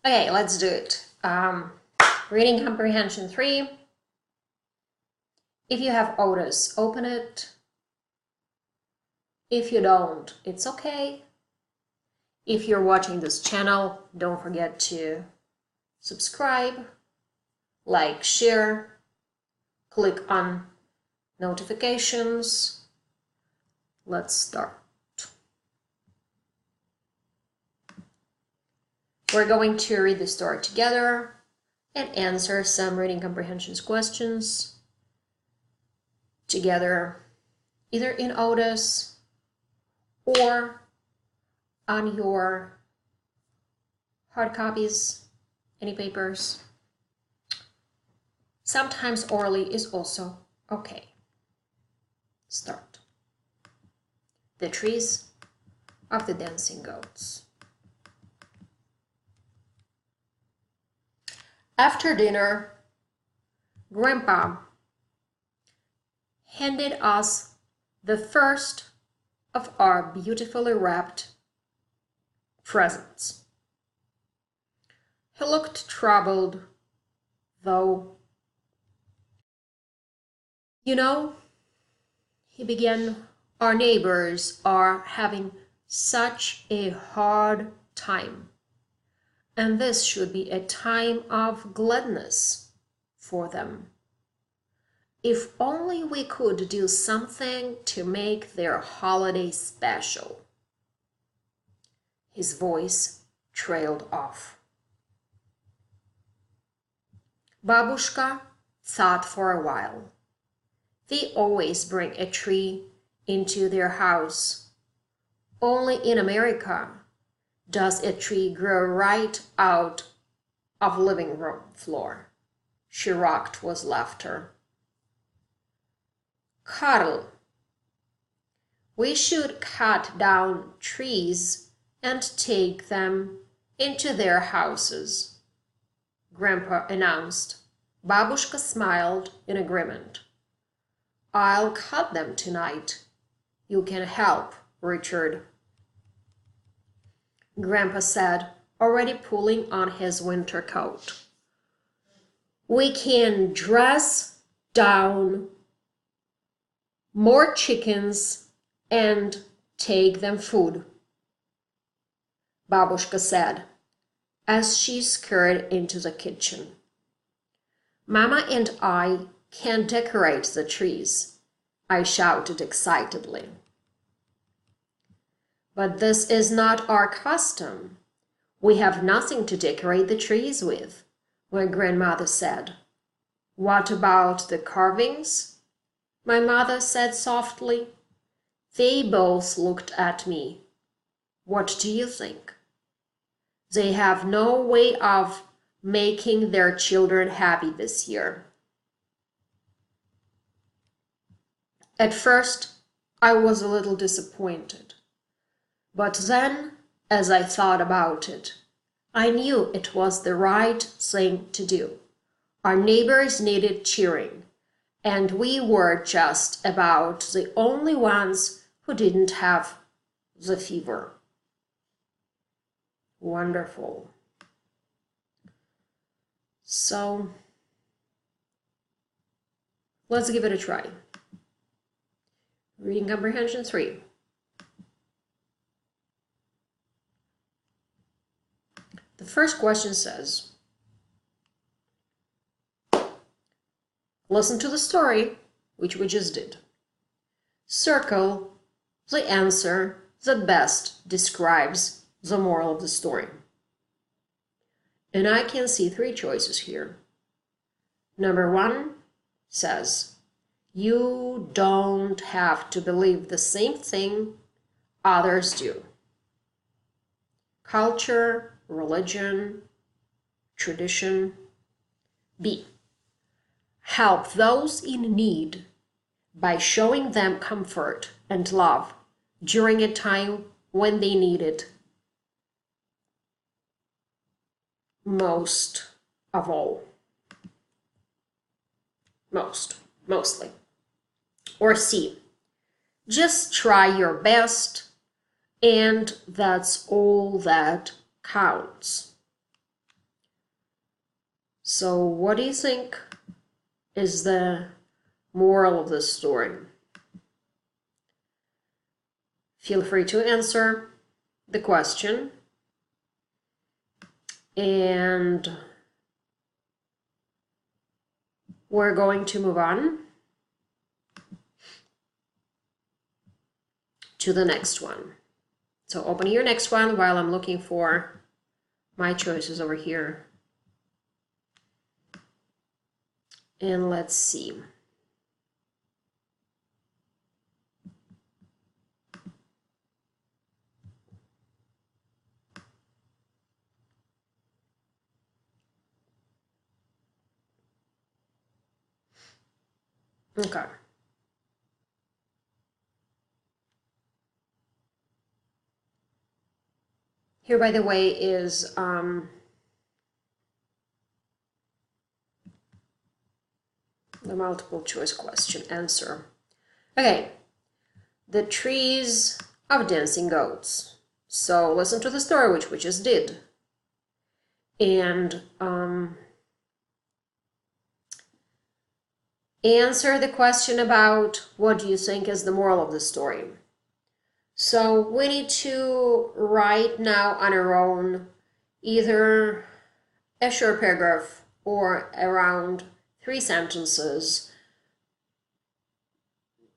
Okay, let's do it. Reading Comprehension 3. If you have Otis, open it. If you don't, it's okay. If you're watching this channel, don't forget to subscribe, like, share, click on notifications. Let's start. We're going to read the story together and answer some reading comprehensions questions together, either in Otis or on your hard copies, any papers. Sometimes orally is also okay. Start. The trees of the dancing goats. After dinner, Grandpa handed us the first of our beautifully wrapped presents. He looked troubled, though. You know, he began, our neighbors are having such a hard time, and this should be a time of gladness for them. If only we could do something to make their holiday special. His voice trailed off. Babushka thought for a while. They always bring a tree into their house. Only in America does a tree grow right out of living room floor. She rocked with laughter. Carl, we should cut down trees and take them into their houses, Grandpa announced. Babushka smiled in agreement. I'll cut them tonight. You can help, Richard, Grandpa said, already pulling on his winter coat. We can dress down more chickens and take them food, Babushka said, as she scurried into the kitchen. Mama and I can decorate the trees, I shouted excitedly. But this is not our custom. We have nothing to decorate the trees with, my grandmother said. What about the carvings? My mother said softly. They both looked at me. What do you think? They have no way of making their children happy this year. At first, I was a little disappointed. But then, as I thought about it, I knew it was the right thing to do. Our neighbors needed cheering, and we were just about the only ones who didn't have the fever. Wonderful. So, let's give it a try. Reading Comprehension 3. The first question says, listen to the story, which we just did. Circle the answer that best describes the moral of the story. And I can see 3 choices here. Number 1 says, you don't have to believe the same thing others do. Culture, religion, tradition. B. Help those in need by showing them comfort and love during a time when they need it most of all. Mostly. Or C. Just try your best, and that's all that counts. So what do you think is the moral of this story? Feel free to answer the question. And we're going to move on to the next one. So open your next one while I'm looking for my choices over here. And let's see. Okay. Here, by the way, is the multiple choice question answer. Okay, the trees of dancing goats. So listen to the story, which we just did. And answer the question about what do you think is the moral of the story. So we need to write now on our own either a short paragraph or around 3 sentences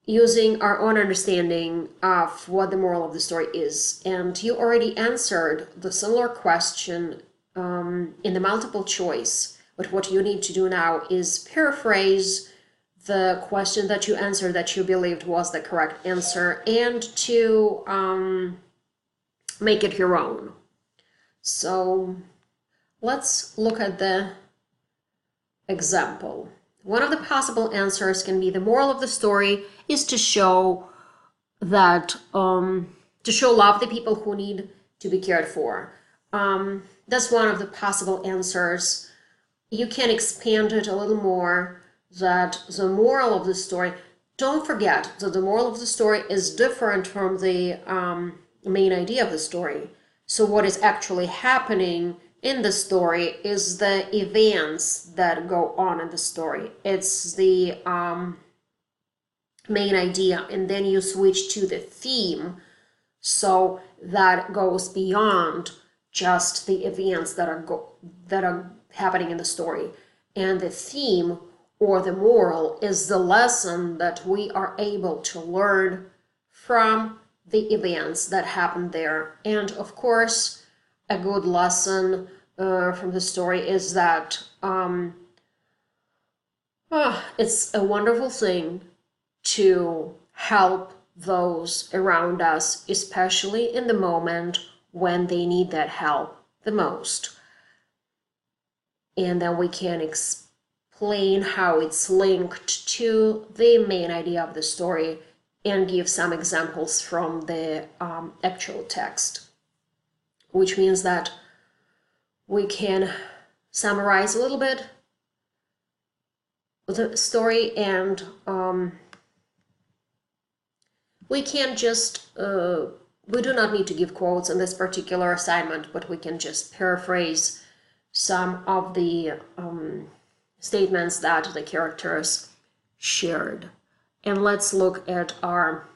using our own understanding of what the moral of the story is. And you already answered the similar question in the multiple choice, but what you need to do now is paraphrase the question that you answered that you believed was the correct answer and to make it your own. So let's look at the example. One of the possible answers can be the moral of the story is to show that to show love to people who need to be cared for. That's one of the possible answers. You can expand it a little more, that the moral of the story, don't forget that the moral of the story is different from the main idea of the story. So what is actually happening in the story is the events that go on in the story. It's the main idea, and then you switch to the theme, so that goes beyond just the events that are happening in the story. And the theme or the moral is the lesson that we are able to learn from the events that happen there. And of course, a good lesson from the story is that it's a wonderful thing to help those around us, especially in the moment when they need that help the most. And then we can explain how it's linked to the main idea of the story and give some examples from the actual text, which means that we can summarize a little bit the story, and we can just we do not need to give quotes in this particular assignment, but we can just paraphrase some of the statements that the characters shared. And let's look at our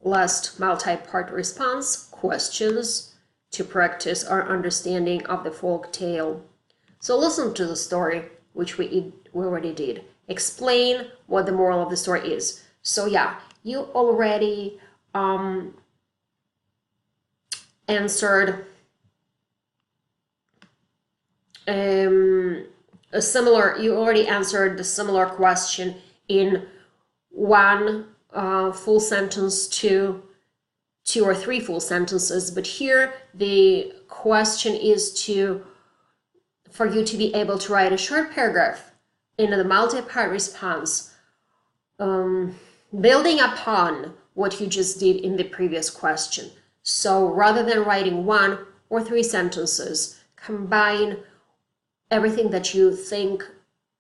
last multi-part response questions to practice our understanding of the folk tale. So listen to the story, which we already did. Explain what the moral of the story is. So yeah, you already answered you already answered the similar question in one full sentence to 2 or 3 full sentences, but here the question is for you to be able to write a short paragraph in the multi-part response, building upon what you just did in the previous question. So rather than writing 1 or 3 sentences, combine everything that you think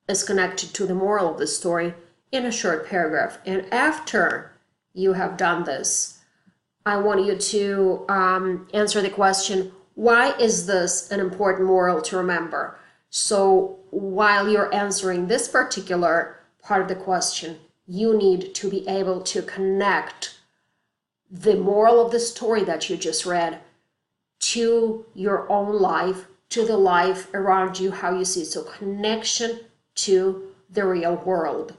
is connected to the moral of the story in a short paragraph. And after you have done this, I want you to answer the question, why is this an important moral to remember? So while you're answering this particular part of the question, you need to be able to connect the moral of the story that you just read to your own life, to the life around you, how you see it. So connection to the real world.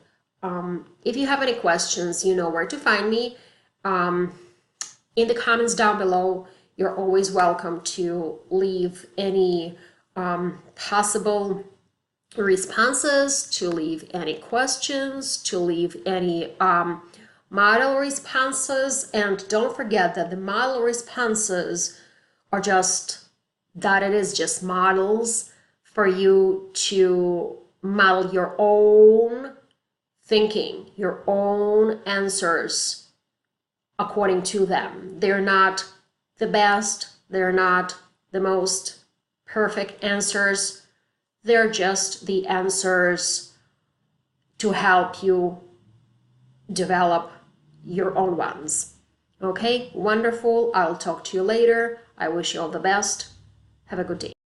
If you have any questions, you know where to find me. In the comments down below, you're always welcome to leave any possible responses, to leave any questions, to leave any model responses. And don't forget that the model responses are just that, it is just models for you to model your own thinking, your own answers according to them. They're not the best, they're not the most perfect answers. They're just the answers to help you develop your own ones. Okay, wonderful. I'll talk to you later. I wish you all the best. Have a good day.